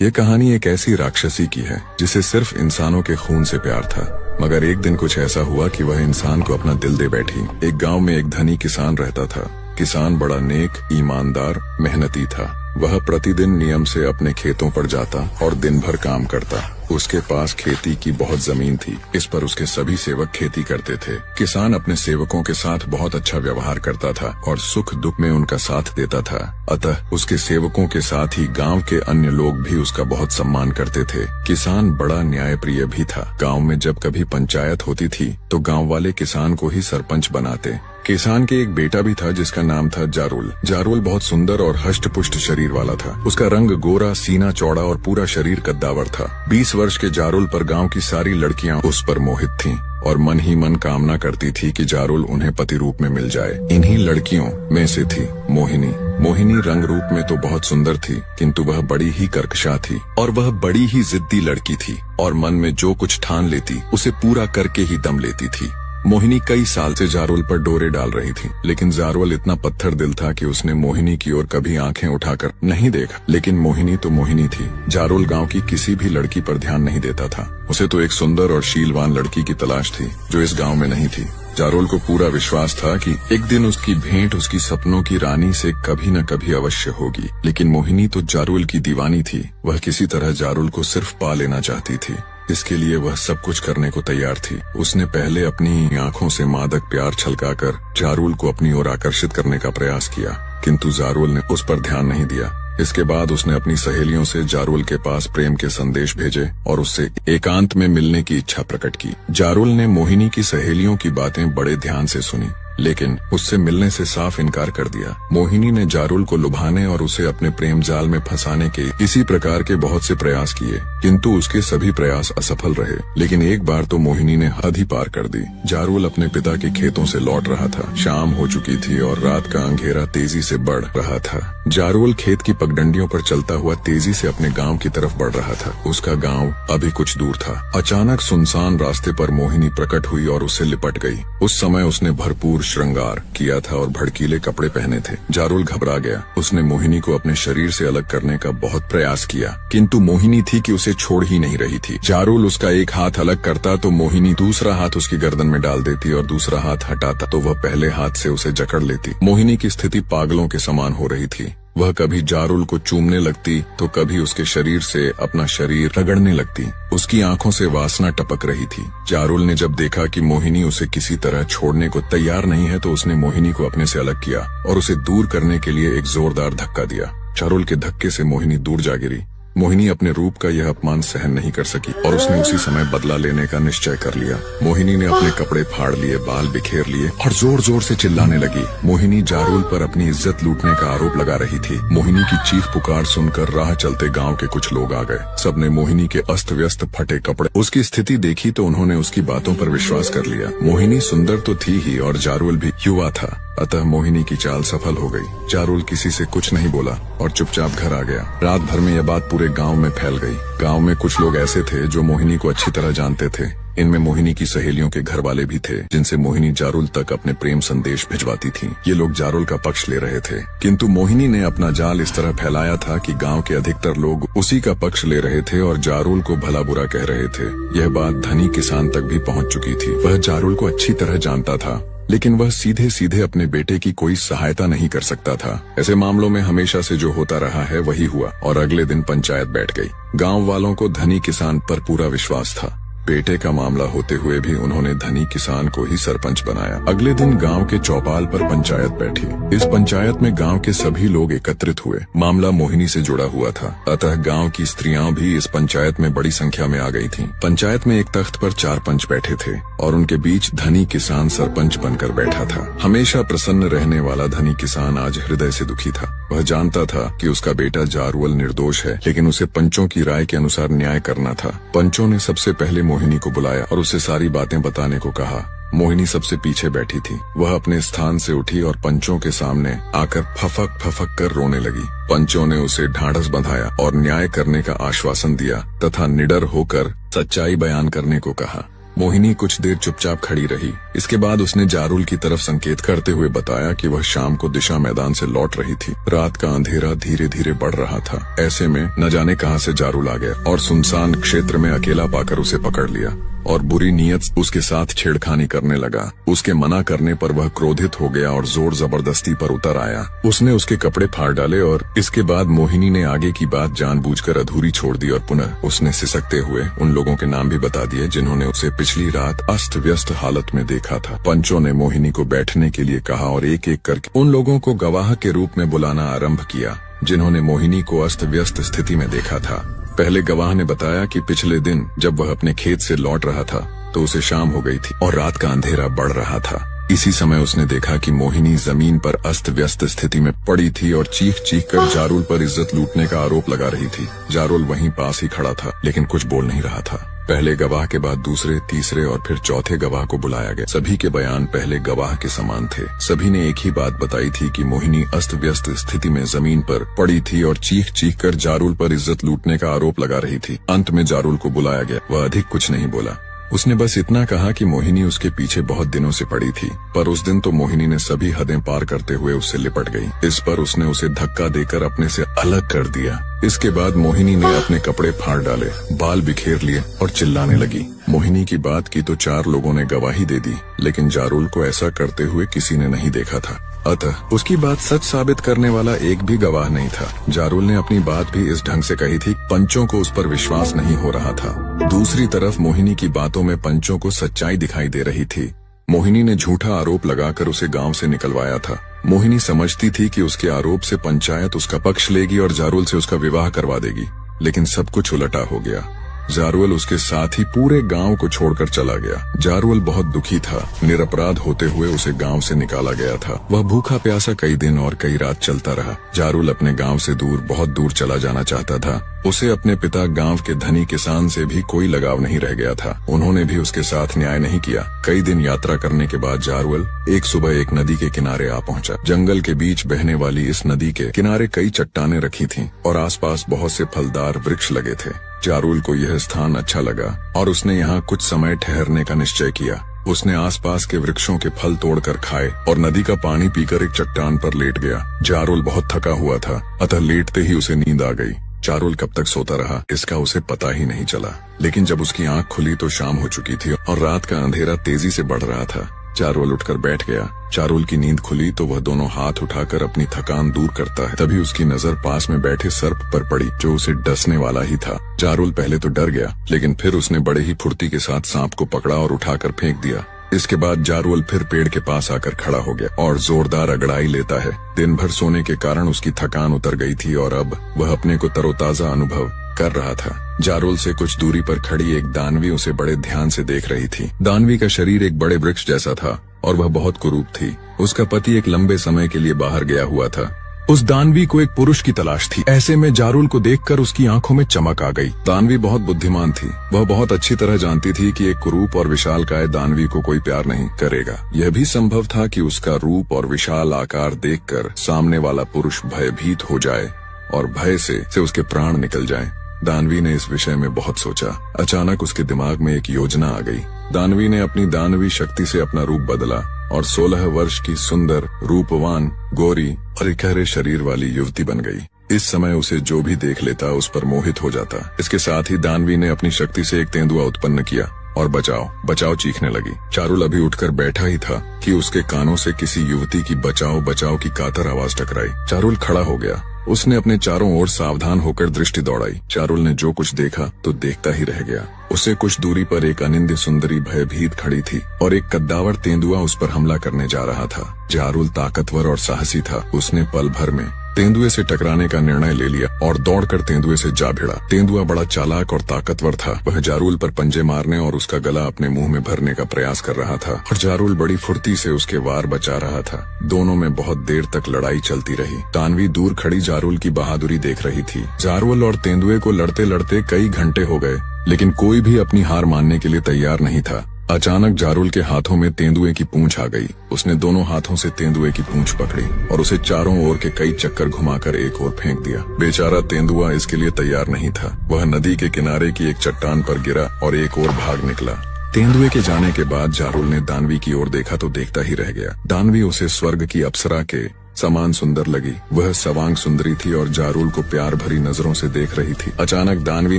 ये कहानी एक ऐसी राक्षसी की है जिसे सिर्फ इंसानों के खून से प्यार था। मगर एक दिन कुछ ऐसा हुआ कि वह इंसान को अपना दिल दे बैठी। एक गांव में एक धनी किसान रहता था। किसान बड़ा नेक, ईमानदार, मेहनती था। वह प्रतिदिन नियम से अपने खेतों पर जाता और दिन भर काम करता। उसके पास खेती की बहुत जमीन थी। इस पर उसके सभी सेवक खेती करते थे। किसान अपने सेवकों के साथ बहुत अच्छा व्यवहार करता था और सुख दुख में उनका साथ देता था। अतः उसके सेवकों के साथ ही गांव के अन्य लोग भी उसका बहुत सम्मान करते थे। किसान बड़ा न्यायप्रिय भी था। गांव में जब कभी पंचायत होती थी तो गांव वाले किसान को ही सरपंच बनाते। किसान के एक बेटा भी था जिसका नाम था जारुल। जारुल बहुत सुंदर और हष्ट पुष्ट शरीर वाला था। उसका रंग गोरा, सीना चौड़ा और पूरा शरीर कद्दावर था। 20 वर्ष के जारुल पर गांव की सारी लड़कियां उस पर मोहित थीं और मन ही मन कामना करती थी कि जारुल उन्हें पति रूप में मिल जाए। इन्हीं लड़कियों में से थी मोहिनी। मोहिनी रंग रूप में तो बहुत सुंदर थी, किंतु वह बड़ी ही कर्कशा थी और वह बड़ी ही जिद्दी लड़की थी और मन में जो कुछ ठान लेती उसे पूरा करके ही दम लेती थी। मोहिनी कई साल से जारुल पर डोरे डाल रही थी, लेकिन जारुल इतना पत्थर दिल था कि उसने मोहिनी की ओर कभी आंखें उठाकर नहीं देखा। लेकिन मोहिनी तो मोहिनी थी। जारुल गांव की किसी भी लड़की पर ध्यान नहीं देता था। उसे तो एक सुंदर और शीलवान लड़की की तलाश थी जो इस गांव में नहीं थी। जारुल को पूरा विश्वास था कि एक दिन उसकी भेंट उसकी सपनों की रानी से कभी न कभी अवश्य होगी। लेकिन मोहिनी तो जारुल की दीवानी थी। वह किसी तरह जारुल को सिर्फ पा लेना चाहती थी। इसके लिए वह सब कुछ करने को तैयार थी। उसने पहले अपनी आंखों से मादक प्यार छलकाकर जारुल को अपनी ओर आकर्षित करने का प्रयास किया, किंतु जारुल ने उस पर ध्यान नहीं दिया। इसके बाद उसने अपनी सहेलियों से जारुल के पास प्रेम के संदेश भेजे और उससे एकांत में मिलने की इच्छा प्रकट की। जारुल ने मोहिनी की सहेलियों की बातें बड़े ध्यान से सुनी, लेकिन उससे मिलने से साफ इनकार कर दिया। मोहिनी ने जारुल को लुभाने और उसे अपने प्रेम जाल में फंसाने के इसी प्रकार के बहुत से प्रयास किए, किंतु उसके सभी प्रयास असफल रहे। लेकिन एक बार तो मोहिनी ने हद ही पार कर दी। जारुल अपने पिता के खेतों से लौट रहा था। शाम हो चुकी थी और रात का अंधेरा तेजी से बढ़ रहा था। जारुल खेत की पगडंडियों पर चलता हुआ तेजी से अपने गाँव की तरफ बढ़ रहा था। उसका गाँव अभी कुछ दूर था। अचानक सुनसान रास्ते पर मोहिनी प्रकट हुई और उससे लिपट गई। उस समय उसने भरपूर श्रृंगार किया था और भड़कीले कपड़े पहने थे। जारुल घबरा गया। उसने मोहिनी को अपने शरीर से अलग करने का बहुत प्रयास किया, किंतु मोहिनी थी कि उसे छोड़ ही नहीं रही थी। जारुल उसका एक हाथ अलग करता तो मोहिनी दूसरा हाथ उसकी गर्दन में डाल देती और दूसरा हाथ हटाता तो वह पहले हाथ से उसे जकड़ लेती। मोहिनी की स्थिति पागलों के समान हो रही थी। वह कभी जारुल को चूमने लगती तो कभी उसके शरीर से अपना शरीर रगड़ने लगती। उसकी आंखों से वासना टपक रही थी। जारुल ने जब देखा कि मोहिनी उसे किसी तरह छोड़ने को तैयार नहीं है तो उसने मोहिनी को अपने से अलग किया और उसे दूर करने के लिए एक जोरदार धक्का दिया। जारुल के धक्के से मोहिनी दूर जा गिरी। मोहिनी अपने रूप का यह अपमान सहन नहीं कर सकी और उसने उसी समय बदला लेने का निश्चय कर लिया। मोहिनी ने अपने कपड़े फाड़ लिए, बाल बिखेर लिए और जोर जोर से चिल्लाने लगी। मोहिनी जारुल पर अपनी इज्जत लूटने का आरोप लगा रही थी। मोहिनी की चीख पुकार सुनकर राह चलते गांव के कुछ लोग आ गए। सबने मोहिनी के अस्त व्यस्त फटे कपड़े, उसकी स्थिति देखी तो उन्होंने उसकी बातों पर विश्वास कर लिया। मोहिनी सुंदर तो थी ही और जारुल भी युवा था, अतः मोहिनी की चाल सफल हो गई। जारुल किसी से कुछ नहीं बोला और चुपचाप घर आ गया। रात भर में यह बात पूरे गांव में फैल गई। गांव में कुछ लोग ऐसे थे जो मोहिनी को अच्छी तरह जानते थे। इनमें मोहिनी की सहेलियों के घर वाले भी थे, जिनसे मोहिनी जारुल तक अपने प्रेम संदेश भिजवाती थी। ये लोग जारुल का पक्ष ले रहे थे, किंतु मोहिनी ने अपना जाल इस तरह फैलाया था कि गांव के अधिकतर लोग उसी का पक्ष ले रहे थे और जारुल को भला बुरा कह रहे थे। यह बात धनी किसान तक भी पहुंच चुकी थी। वह जारुल को अच्छी तरह जानता था, लेकिन वह सीधे सीधे अपने बेटे की कोई सहायता नहीं कर सकता था। ऐसे मामलों में हमेशा से जो होता रहा है वही हुआ और अगले दिन पंचायत बैठ गई। गांव वालों को धनी किसान पर पूरा विश्वास था। बेटे का मामला होते हुए भी उन्होंने धनी किसान को ही सरपंच बनाया। अगले दिन गांव के चौपाल पर पंचायत बैठी। इस पंचायत में गांव के सभी लोग एकत्रित हुए। मामला मोहिनी से जुड़ा हुआ था, अतः गांव की स्त्रियां भी इस पंचायत में बड़ी संख्या में आ गई थीं। पंचायत में एक तख्त पर 4 पंच बैठे थे और उनके बीच धनी किसान सरपंच बनकर बैठा था। हमेशा प्रसन्न रहने वाला धनी किसान आज हृदय से दुखी था। वह जानता था कि उसका बेटा जारुल निर्दोष है, लेकिन उसे पंचों की राय के अनुसार न्याय करना था। पंचों ने सबसे पहले मोहिनी को बुलाया और उसे सारी बातें बताने को कहा। मोहिनी सबसे पीछे बैठी थी। वह अपने स्थान से उठी और पंचों के सामने आकर फफक फफक कर रोने लगी। पंचों ने उसे ढांढस बंधाया और न्याय करने का आश्वासन दिया तथा निडर होकर सच्चाई बयान करने को कहा। मोहिनी कुछ देर चुपचाप खड़ी रही। इसके बाद उसने जारुल की तरफ संकेत करते हुए बताया कि वह शाम को दिशा मैदान से लौट रही थी। रात का अंधेरा धीरे धीरे बढ़ रहा था। ऐसे में न जाने कहां से जारुल आ गया और सुनसान क्षेत्र में अकेला पाकर उसे पकड़ लिया और बुरी नीयत उसके साथ छेड़खानी करने लगा। उसके मना करने पर वह क्रोधित हो गया और जोर जबरदस्ती पर उतर आया। उसने उसके कपड़े फाड़ डाले और इसके बाद मोहिनी ने आगे की बात जानबूझकर अधूरी छोड़ दी और पुनः उसने सिसकते हुए उन लोगों के नाम भी बता दिए जिन्होंने उसे पिछली रात अस्त व्यस्त हालत में देखा था। पंचों ने मोहिनी को बैठने के लिए कहा और एक एक करके उन लोगों को गवाह के रूप में बुलाना आरंभ किया जिन्होंने मोहिनी को अस्त व्यस्त स्थिति में देखा था। पहले गवाह ने बताया कि पिछले दिन जब वह अपने खेत से लौट रहा था तो उसे शाम हो गई थी और रात का अंधेरा बढ़ रहा था। इसी समय उसने देखा कि मोहिनी जमीन पर अस्त व्यस्त स्थिति में पड़ी थी और चीख चीख कर जारुल पर इज्जत लूटने का आरोप लगा रही थी। जारुल वहीं पास ही खड़ा था लेकिन कुछ बोल नहीं रहा था। पहले गवाह के बाद दूसरे, तीसरे और फिर चौथे गवाह को बुलाया गया। सभी के बयान पहले गवाह के समान थे। सभी ने एक ही बात बताई थी कि मोहिनी अस्त व्यस्त स्थिति में जमीन पर पड़ी थी और चीख चीख कर जारुल पर इज्जत लूटने का आरोप लगा रही थी। अंत में जारुल को बुलाया गया। वह अधिक कुछ नहीं बोला। उसने बस इतना कहा कि मोहिनी उसके पीछे बहुत दिनों से पड़ी थी, पर उस दिन तो मोहिनी ने सभी हदें पार करते हुए उससे लिपट गई। इस पर उसने उसे धक्का देकर अपने से अलग कर दिया। इसके बाद मोहिनी ने अपने कपड़े फाड़ डाले, बाल बिखेर लिए और चिल्लाने लगी। मोहिनी की बात की तो 4 लोगों ने गवाही दे दी, लेकिन जारुल को ऐसा करते हुए किसी ने नहीं देखा था। अतः उसकी बात सच साबित करने वाला एक भी गवाह नहीं था। जारुल ने अपनी बात भी इस ढंग से कही थी, पंचों को उस पर विश्वास नहीं हो रहा था। दूसरी तरफ मोहिनी की बातों में पंचों को सच्चाई दिखाई दे रही थी। मोहिनी ने झूठा आरोप लगाकर उसे गांव से निकलवाया था। मोहिनी समझती थी कि उसके आरोप से पंचायत उसका पक्ष लेगी और जारुल से उसका विवाह करवा देगी, लेकिन सब कुछ उलटा हो गया। जारुल उसके साथ ही पूरे गांव को छोड़कर चला गया। जारुल बहुत दुखी था। निरपराध होते हुए उसे गांव से निकाला गया था। वह भूखा प्यासा कई दिन और कई रात चलता रहा। जारुल अपने गांव से दूर, बहुत दूर चला जाना चाहता था। उसे अपने पिता गांव के धनी किसान से भी कोई लगाव नहीं रह गया था। उन्होंने भी उसके साथ न्याय नहीं किया। कई दिन यात्रा करने के बाद जारुल एक सुबह एक नदी के किनारे आ पहुंचा। जंगल के बीच बहने वाली इस नदी के किनारे कई चट्टानें रखी थीं और आसपास बहुत से फलदार वृक्ष लगे थे। जारुल को यह स्थान अच्छा लगा और उसने यहाँ कुछ समय ठहरने का निश्चय किया। उसने आसपास के वृक्षों के फल तोड़कर खाए और नदी का पानी पीकर एक चट्टान पर लेट गया। जारुल बहुत थका हुआ था, अतः लेटते ही उसे नींद आ गई। जारुल कब तक सोता रहा इसका उसे पता ही नहीं चला, लेकिन जब उसकी आंख खुली तो शाम हो चुकी थी और रात का अंधेरा तेजी से बढ़ रहा था। जारुल उठकर बैठ गया। जारुल की नींद खुली तो वह दोनों हाथ उठाकर अपनी थकान दूर करता है। तभी उसकी नजर पास में बैठे सर्प पर पड़ी जो उसे डसने वाला ही था। जारुल पहले तो डर गया, लेकिन फिर उसने बड़े ही फुर्ती के साथ सांप को पकड़ा और उठाकर फेंक दिया। इसके बाद जारुल फिर पेड़ के पास आकर खड़ा हो गया और जोरदार अगड़ाई लेता है। दिन भर सोने के कारण उसकी थकान उतर गई थी और अब वह अपने को तरोताजा अनुभव कर रहा था। जारुल से कुछ दूरी पर खड़ी एक दानवी उसे बड़े ध्यान से देख रही थी। दानवी का शरीर एक बड़े वृक्ष जैसा था और वह बहुत कुरूप थी। उसका पति एक लंबे समय के लिए बाहर गया हुआ था। उस दानवी को एक पुरुष की तलाश थी। ऐसे में जारुल को देखकर उसकी आंखों में चमक आ गई। दानवी बहुत बुद्धिमान थी। वह बहुत अच्छी तरह जानती थी कि एक कुरूप और विशालकाय दानवी को कोई प्यार नहीं करेगा। यह भी संभव था कि उसका रूप और विशाल आकार देखकर सामने वाला पुरुष भयभीत हो जाए और भय से उसके प्राण निकल जाएं। दानवी ने इस विषय में बहुत सोचा। अचानक उसके दिमाग में एक योजना आ गई। दानवी ने अपनी दानवी शक्ति से अपना रूप बदला और 16 वर्ष की सुंदर, रूपवान, गोरी और इकहरे शरीर वाली युवती बन गई। इस समय उसे जो भी देख लेता उस पर मोहित हो जाता। इसके साथ ही दानवी ने अपनी शक्ति से एक तेंदुआ उत्पन्न किया और बचाओ बचाओ चीखने लगी। जारुल अभी उठकर बैठा ही था कि उसके कानों से किसी युवती की बचाओ बचाओ की कातर आवाज टकराई। जारुल खड़ा हो गया। उसने अपने चारों ओर सावधान होकर दृष्टि दौड़ाई। जारुल ने जो कुछ देखा तो देखता ही रह गया। उसे कुछ दूरी पर एक अनिंद्य सुंदरी भयभीत खड़ी थी और एक कद्दावर तेंदुआ उस पर हमला करने जा रहा था। जारुल ताकतवर और साहसी था। उसने पल भर में तेंदुए से टकराने का निर्णय ले लिया और दौड़कर तेंदुए से जा भिड़ा। तेंदुआ बड़ा चालाक और ताकतवर था। वह जारुल पर पंजे मारने और उसका गला अपने मुंह में भरने का प्रयास कर रहा था और जारुल बड़ी फुर्ती से उसके वार बचा रहा था। दोनों में बहुत देर तक लड़ाई चलती रही। दानवी दूर खड़ी जारुल की बहादुरी देख रही थी। जारुल और तेंदुए को लड़ते लड़ते कई घंटे हो गए, लेकिन कोई भी अपनी हार मानने के लिए तैयार नहीं था। अचानक जारुल के हाथों में तेंदुए की पूंछ आ गई। उसने दोनों हाथों से तेंदुए की पूंछ पकड़ी और उसे चारों ओर के कई चक्कर घुमाकर एक ओर फेंक दिया। बेचारा तेंदुआ इसके लिए तैयार नहीं था। वह नदी के किनारे की एक चट्टान पर गिरा और एक ओर भाग निकला। तेंदुए के जाने के बाद जारुल ने दानवी की ओर देखा तो देखता ही रह गया। दानवी उसे स्वर्ग की अप्सरा के समान सुंदर लगी। वह सवांग सुंदरी थी और जारुल को प्यार भरी नजरों से देख रही थी। अचानक दानवी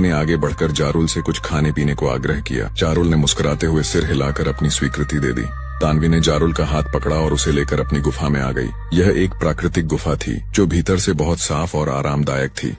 ने आगे बढ़कर जारुल से कुछ खाने पीने को आग्रह किया। जारुल ने मुस्कुराते हुए सिर हिलाकर अपनी स्वीकृति दे दी। दानवी ने जारुल का हाथ पकड़ा और उसे लेकर अपनी गुफा में आ गई। यह एक प्राकृतिक गुफा थी जो भीतर से बहुत साफ और आरामदायक थी।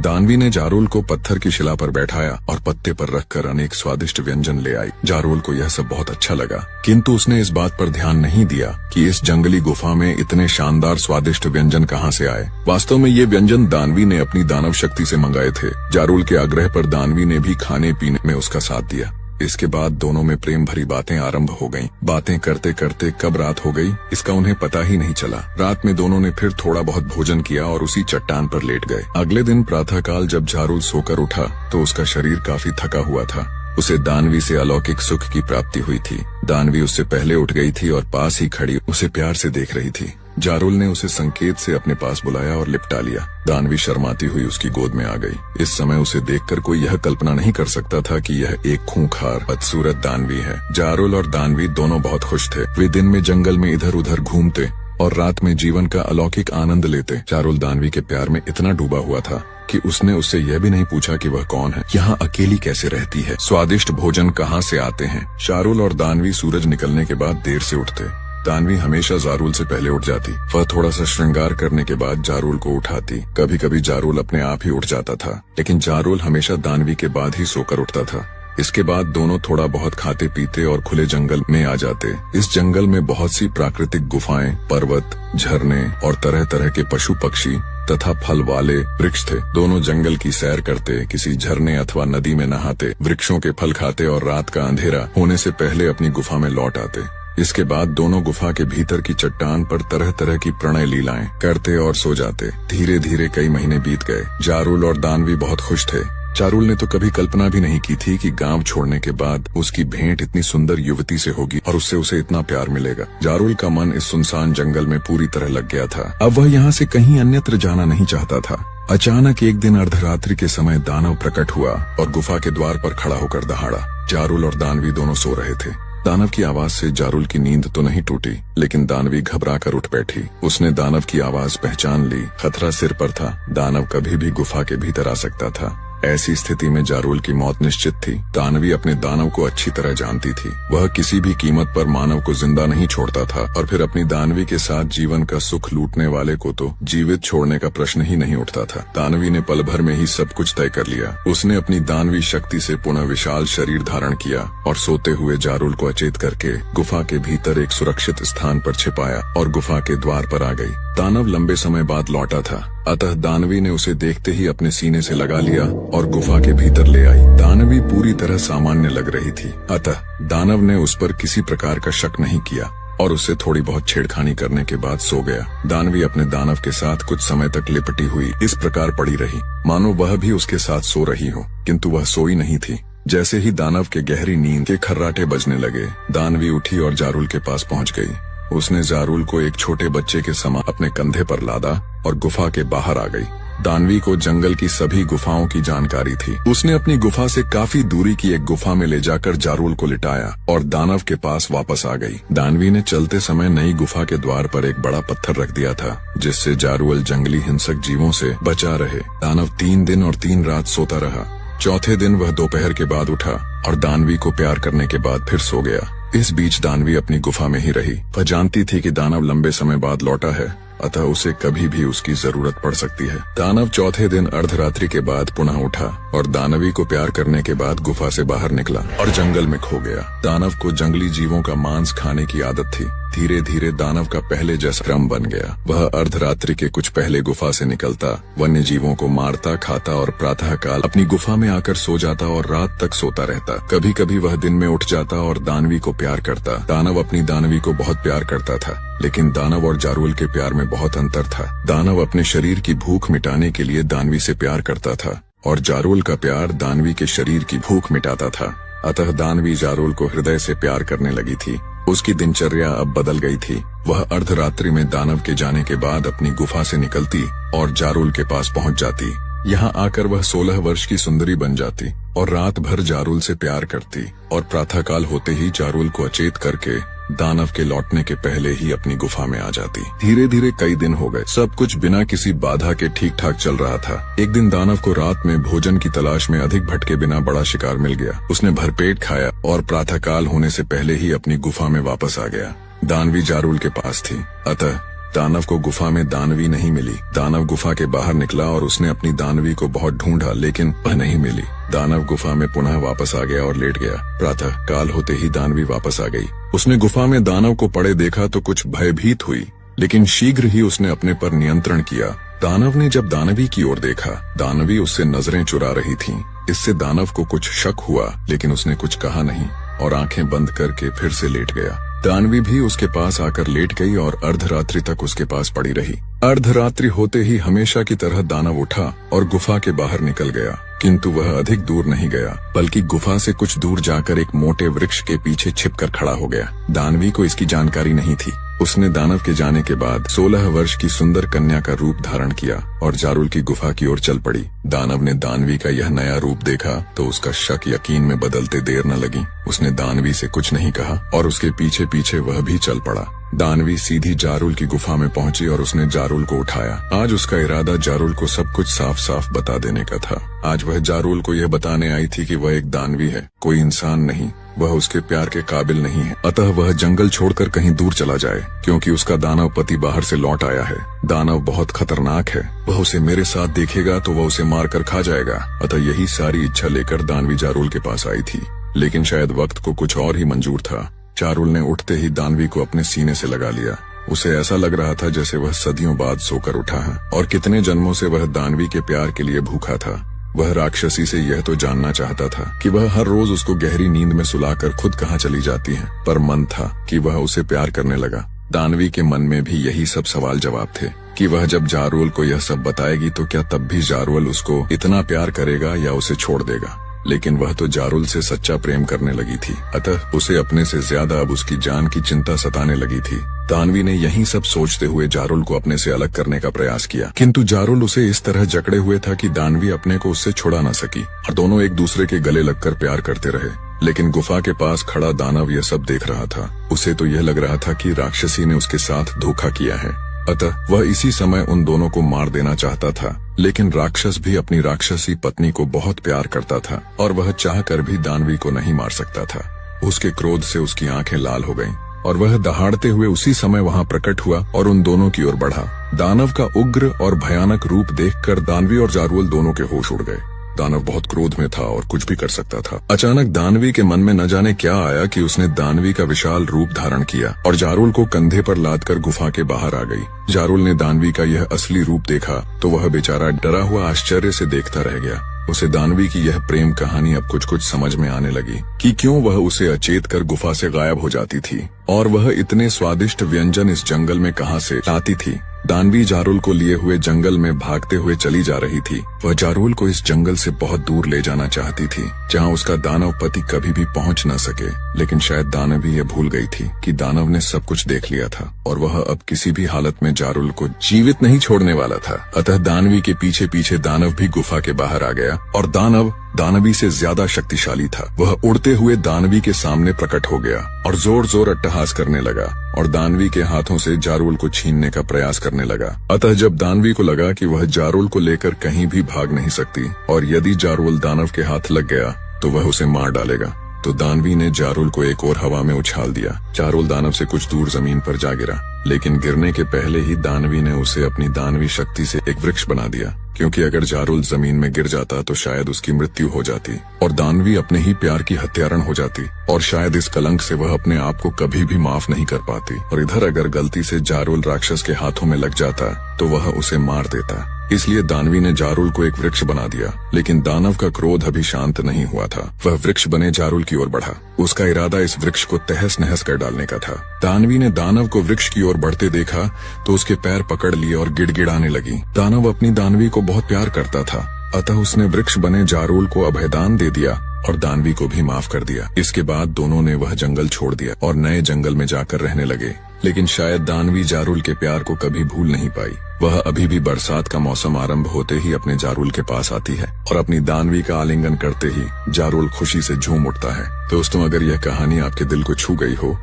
दानवी ने जारुल को पत्थर की शिला पर बैठाया और पत्ते पर रखकर अनेक स्वादिष्ट व्यंजन ले आई। जारुल को यह सब बहुत अच्छा लगा, किंतु उसने इस बात पर ध्यान नहीं दिया कि इस जंगली गुफा में इतने शानदार स्वादिष्ट व्यंजन कहाँ से आए। वास्तव में ये व्यंजन दानवी ने अपनी दानव शक्ति से मंगाए थे। जारुल के आग्रह पर दानवी ने भी खाने पीने में उसका साथ दिया। इसके बाद दोनों में प्रेम भरी बातें आरंभ हो गईं। बातें करते करते कब रात हो गई इसका उन्हें पता ही नहीं चला। रात में दोनों ने फिर थोड़ा बहुत भोजन किया और उसी चट्टान पर लेट गए। अगले दिन प्रातःकाल जब जारुल सोकर उठा तो उसका शरीर काफी थका हुआ था। उसे दानवी से अलौकिक सुख की प्राप्ति हुई थी। दानवी उससे पहले उठ गई थी और पास ही खड़ी उसे प्यार से देख रही थी। जारुल ने उसे संकेत से अपने पास बुलाया और लिपटा लिया। दानवी शर्माती हुई उसकी गोद में आ गई। इस समय उसे देखकर कोई यह कल्पना नहीं कर सकता था कि यह एक खूंखार बदसूरत दानवी है। जारुल और दानवी दोनों बहुत खुश थे। वे दिन में जंगल में इधर उधर घूमते और रात में जीवन का अलौकिक आनंद लेते। जारुल दानवी के प्यार में इतना डूबा हुआ था कि उसने उससे यह भी नहीं पूछा कि वह कौन है, यहाँ अकेली कैसे रहती है, स्वादिष्ट भोजन कहाँ से आते हैं। जारुल और दानवी सूरज निकलने के बाद देर से उठते। दानवी हमेशा जारुल से पहले उठ जाती। वह थोड़ा सा श्रृंगार करने के बाद जारुल को उठाती। कभी कभी जारुल अपने आप ही उठ जाता था, लेकिन जारुल हमेशा दानवी के बाद ही सोकर उठता था। इसके बाद दोनों थोड़ा बहुत खाते पीते और खुले जंगल में आ जाते। इस जंगल में बहुत सी प्राकृतिक गुफाएं, पर्वत, झरने और तरह तरह के पशु पक्षी तथा फल वाले वृक्ष थे। दोनों जंगल की सैर करते, किसी झरने अथवा नदी में नहाते, वृक्षों के फल खाते और रात का अंधेरा होने से पहले अपनी गुफा में लौट आते। इसके बाद दोनों गुफा के भीतर की चट्टान पर तरह तरह की प्रणय लीलाएं करते और सो जाते। धीरे धीरे कई महीने बीत गए। जारुल और दानवी बहुत खुश थे। जारुल ने तो कभी कल्पना भी नहीं की थी कि गांव छोड़ने के बाद उसकी भेंट इतनी सुंदर युवती से होगी और उससे उसे इतना प्यार मिलेगा। जारुल का मन इस सुनसान जंगल में पूरी तरह लग गया था। अब वह यहाँ से कहीं अन्यत्र जाना नहीं चाहता था। अचानक एक दिन अर्धरात्रि के समय दानव प्रकट हुआ और गुफा के द्वार पर खड़ा होकर दहाड़ा। जारुल और दानवी दोनों सो रहे थे। दानव की आवाज से जारुल की नींद तो नहीं टूटी, लेकिन दानवी घबरा कर उठ बैठी। उसने दानव की आवाज पहचान ली। खतरा सिर पर था। दानव कभी भी गुफा के भीतर आ सकता था। ऐसी स्थिति में जारुल की मौत निश्चित थी। दानवी अपने दानव को अच्छी तरह जानती थी। वह किसी भी कीमत पर मानव को जिंदा नहीं छोड़ता था और फिर अपनी दानवी के साथ जीवन का सुख लूटने वाले को तो जीवित छोड़ने का प्रश्न ही नहीं उठता था। दानवी ने पल भर में ही सब कुछ तय कर लिया। उसने अपनी दानवी शक्ति से पुनः विशाल शरीर धारण किया और सोते हुए जारुल को अचेत करके गुफा के भीतर एक सुरक्षित स्थान पर छिपाया और गुफा के द्वार पर आ गई। दानव लंबे समय बाद लौटा था, अतः दानवी ने उसे देखते ही अपने सीने से लगा लिया और गुफा के भीतर ले आई। दानवी पूरी तरह सामान्य लग रही थी, अतः दानव ने उस पर किसी प्रकार का शक नहीं किया और उससे थोड़ी बहुत छेड़खानी करने के बाद सो गया। दानवी अपने दानव के साथ कुछ समय तक लिपटी हुई इस प्रकार पड़ी रही मानो वह भी उसके साथ सो रही हो, किंतु वह सोई नहीं थी। जैसे ही दानव के गहरी नींद के खर्राटे बजने लगे, दानवी उठी और जारुल के पास पहुंच गई। उसने जारुल को एक छोटे बच्चे के समान अपने कंधे पर लादा और गुफा के बाहर आ गई। दानवी को जंगल की सभी गुफाओं की जानकारी थी। उसने अपनी गुफा से काफी दूरी की एक गुफा में ले जाकर जारुल को लिटाया और दानव के पास वापस आ गई। दानवी ने चलते समय नई गुफा के द्वार पर एक बड़ा पत्थर रख दिया था, जिससे जारुल जंगली हिंसक जीवों से बचा रहे। दानव 3 दिन और 3 रात सोता रहा। चौथे दिन वह दोपहर के बाद उठा और दानवी को प्यार करने के बाद फिर सो गया। इस बीच दानवी अपनी गुफा में ही रही। वह जानती थी कि दानव लंबे समय बाद लौटा है, अतः उसे कभी भी उसकी जरूरत पड़ सकती है। दानव चौथे दिन अर्धरात्रि के बाद पुनः उठा और दानवी को प्यार करने के बाद गुफा से बाहर निकला और जंगल में खो गया। दानव को जंगली जीवों का मांस खाने की आदत थी। धीरे धीरे दानव का पहले जैसा क्रम बन गया। वह अर्धरात्रि के कुछ पहले गुफा से निकलता, वन्य जीवों को मारता खाता और प्रातः काल अपनी गुफा में आकर सो जाता और रात तक सोता रहता। कभी कभी वह दिन में उठ जाता और दानवी को प्यार करता। दानव अपनी दानवी को बहुत प्यार करता था, लेकिन दानव और जारुल के प्यार में बहुत अंतर था। दानव अपने शरीर की भूख मिटाने के लिए दानवी से प्यार करता था और जारुल का प्यार दानवी के शरीर की भूख मिटाता था। अतः दानवी जारुल को हृदय से प्यार करने लगी थी। उसकी दिनचर्या अब बदल गई थी। वह अर्धरात्रि में दानव के जाने के बाद अपनी गुफा से निकलती और जारुल के पास पहुंच जाती। यहाँ आकर वह 16 वर्ष की सुंदरी बन जाती और रात भर जारुल से प्यार करती और प्रातःकाल होते ही जारुल को अचेत करके दानव के लौटने के पहले ही अपनी गुफा में आ जाती। धीरे धीरे कई दिन हो गए, सब कुछ बिना किसी बाधा के ठीक ठाक चल रहा था। एक दिन दानव को रात में भोजन की तलाश में अधिक भटके बिना बड़ा शिकार मिल गया। उसने भरपेट खाया और प्रातःकाल होने से पहले ही अपनी गुफा में वापस आ गया। दानवी जारुल के पास थी, अतः दानव को गुफा में दानवी नहीं मिली। दानव गुफा के बाहर निकला और उसने अपनी दानवी को बहुत ढूंढा, लेकिन वह नहीं मिली। दानव गुफा में पुनः वापस आ गया और लेट गया। प्रातः काल होते ही दानवी वापस आ गई। उसने गुफा में दानव को पड़े देखा तो कुछ भयभीत हुई, लेकिन शीघ्र ही उसने अपने पर नियंत्रण किया। दानव ने जब दानवी की ओर देखा, दानवी उससे नजरें चुरा रही थी। इससे दानव को कुछ शक हुआ, लेकिन उसने कुछ कहा नहीं और आंखें बंद करके फिर से लेट गया। दानवी भी उसके पास आकर लेट गई और अर्धरात्रि तक उसके पास पड़ी रही। अर्धरात्रि होते ही हमेशा की तरह दानव उठा और गुफा के बाहर निकल गया, किंतु वह अधिक दूर नहीं गया, बल्कि गुफा से कुछ दूर जाकर एक मोटे वृक्ष के पीछे छिपकर खड़ा हो गया। दानवी को इसकी जानकारी नहीं थी। उसने दानव के जाने के बाद 16 वर्ष की सुंदर कन्या का रूप धारण किया और जारुल की गुफा की ओर चल पड़ी। दानव ने दानवी का यह नया रूप देखा तो उसका शक यकीन में बदलते देर न लगी। उसने दानवी से कुछ नहीं कहा और उसके पीछे पीछे वह भी चल पड़ा। दानवी सीधी जारुल की गुफा में पहुंची और उसने जारुल को उठाया। आज उसका इरादा जारुल को सब कुछ साफ साफ बता देने का था। आज वह जारुल को यह बताने आई थी कि वह एक दानवी है, कोई इंसान नहीं। वह उसके प्यार के काबिल नहीं है, अतः वह जंगल छोड़कर कहीं दूर चला जाए, क्योंकि उसका दानव पति बाहर से लौट आया है। दानव बहुत खतरनाक है, वह उसे मेरे साथ देखेगा तो वह उसे मार कर खा जाएगा। अतः यही सारी इच्छा लेकर दानवी जारुल के पास आई थी, लेकिन शायद वक्त को कुछ और ही मंजूर था। जारुल ने उठते ही दानवी को अपने सीने से लगा लिया। उसे ऐसा लग रहा था जैसे वह सदियों बाद सोकर उठा है और कितने जन्मों से वह दानवी के प्यार के लिए भूखा था। वह राक्षसी से यह तो जानना चाहता था कि वह हर रोज उसको गहरी नींद में सुलाकर खुद कहाँ चली जाती है, पर मन था कि वह उसे प्यार करने लगा। दानवी के मन में भी यही सब सवाल जवाब थे कि वह जब जारुल को यह सब बताएगी तो क्या तब भी जारुल उसको इतना प्यार करेगा या उसे छोड़ देगा। लेकिन वह तो जारुल से सच्चा प्रेम करने लगी थी, अतः उसे अपने से ज्यादा अब उसकी जान की चिंता सताने लगी थी। दानवी ने यही सब सोचते हुए जारुल को अपने से अलग करने का प्रयास किया, किंतु जारुल उसे इस तरह जकड़े हुए था कि दानवी अपने को उससे छुड़ा न सकी और दोनों एक दूसरे के गले लगकर प्यार करते रहे। लेकिन गुफा के पास खड़ा दानव यह सब देख रहा था। उसे तो यह लग रहा था कि राक्षसी ने उसके साथ धोखा किया है, अतः वह इसी समय उन दोनों को मार देना चाहता था। लेकिन राक्षस भी अपनी राक्षसी पत्नी को बहुत प्यार करता था और वह चाहकर भी दानवी को नहीं मार सकता था। उसके क्रोध से उसकी आंखें लाल हो गईं और वह दहाड़ते हुए उसी समय वहां प्रकट हुआ और उन दोनों की ओर बढ़ा। दानव का उग्र और भयानक रूप देखकर दानवी और जारुल दोनों के होश उड़ गए। दानव बहुत क्रोध में था और कुछ भी कर सकता था। अचानक दानवी के मन में न जाने क्या आया कि उसने दानवी का विशाल रूप धारण किया और जारुल को कंधे पर लादकर गुफा के बाहर आ गई। जारुल ने दानवी का यह असली रूप देखा तो वह बेचारा डरा हुआ आश्चर्य से देखता रह गया। उसे दानवी की यह प्रेम कहानी अब कुछ कुछ समझ में आने लगी कि क्यों वह उसे अचेत कर गुफा से गायब हो जाती थी और वह इतने स्वादिष्ट व्यंजन इस जंगल में कहां से लाती थी। दानवी जारुल को लिए हुए जंगल में भागते हुए चली जा रही थी। वह जारुल को इस जंगल से बहुत दूर ले जाना चाहती थी, जहां उसका दानव पति कभी भी पहुंच न सके। लेकिन शायद दानवी ये भूल गई थी कि दानव ने सब कुछ देख लिया था और वह अब किसी भी हालत में जारुल को जीवित नहीं छोड़ने वाला था। अतः दानवी के पीछे पीछे दानव भी गुफा के बाहर आ गया और दानव दानवी से ज्यादा शक्तिशाली था। वह उड़ते हुए दानवी के सामने प्रकट हो गया और जोर जोर अट्टहास करने लगा और दानवी के हाथों से जारुल को छीनने का प्रयास करने लगा। अतः जब दानवी को लगा कि वह जारुल को लेकर कहीं भी भाग नहीं सकती और यदि जारुल दानव के हाथ लग गया तो वह उसे मार डालेगा, तो दानवी ने जारुल को एक और हवा में उछाल दिया। जारुल दानव से कुछ दूर जमीन पर जा गिरा, लेकिन गिरने के पहले ही दानवी ने उसे अपनी दानवी शक्ति से एक वृक्ष बना दिया, क्योंकि अगर जारुल जमीन में गिर जाता तो शायद उसकी मृत्यु हो जाती और दानवी अपने ही प्यार की हत्यारण हो जाती और शायद इस कलंक से वह अपने आप को कभी भी माफ नहीं कर पाती। और इधर अगर गलती से जारुल राक्षस के हाथों में लग जाता तो वह उसे मार देता। इसलिए दानवी ने जारुल को एक वृक्ष बना दिया। लेकिन दानव का क्रोध अभी शांत नहीं हुआ था। वह वृक्ष बने जारुल की ओर बढ़ा। उसका इरादा इस वृक्ष को तहस नहस कर डालने का था। दानवी ने दानव को वृक्ष की ओर बढ़ते देखा तो उसके पैर पकड़ लिए और गिड़गिड़ाने लगी। दानव अपनी दानवी को बहुत प्यार करता था, अतः उसने वृक्ष बने जारुल को अभयदान दे दिया और दानवी को भी माफ कर दिया। इसके बाद दोनों ने वह जंगल छोड़ दिया और नए जंगल में जाकर रहने लगे। लेकिन शायद दानवी जारुल के प्यार को कभी भूल नहीं पाई। वह अभी भी बरसात का मौसम आरंभ होते ही अपने जारुल के पास आती है और अपनी दानवी का आलिंगन करते ही जारुल खुशी से झूम उठता है। दोस्तों, अगर यह कहानी आपके दिल को छू गई हो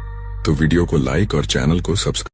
तो वीडियो को लाइक और चैनल को सब्सक्राइब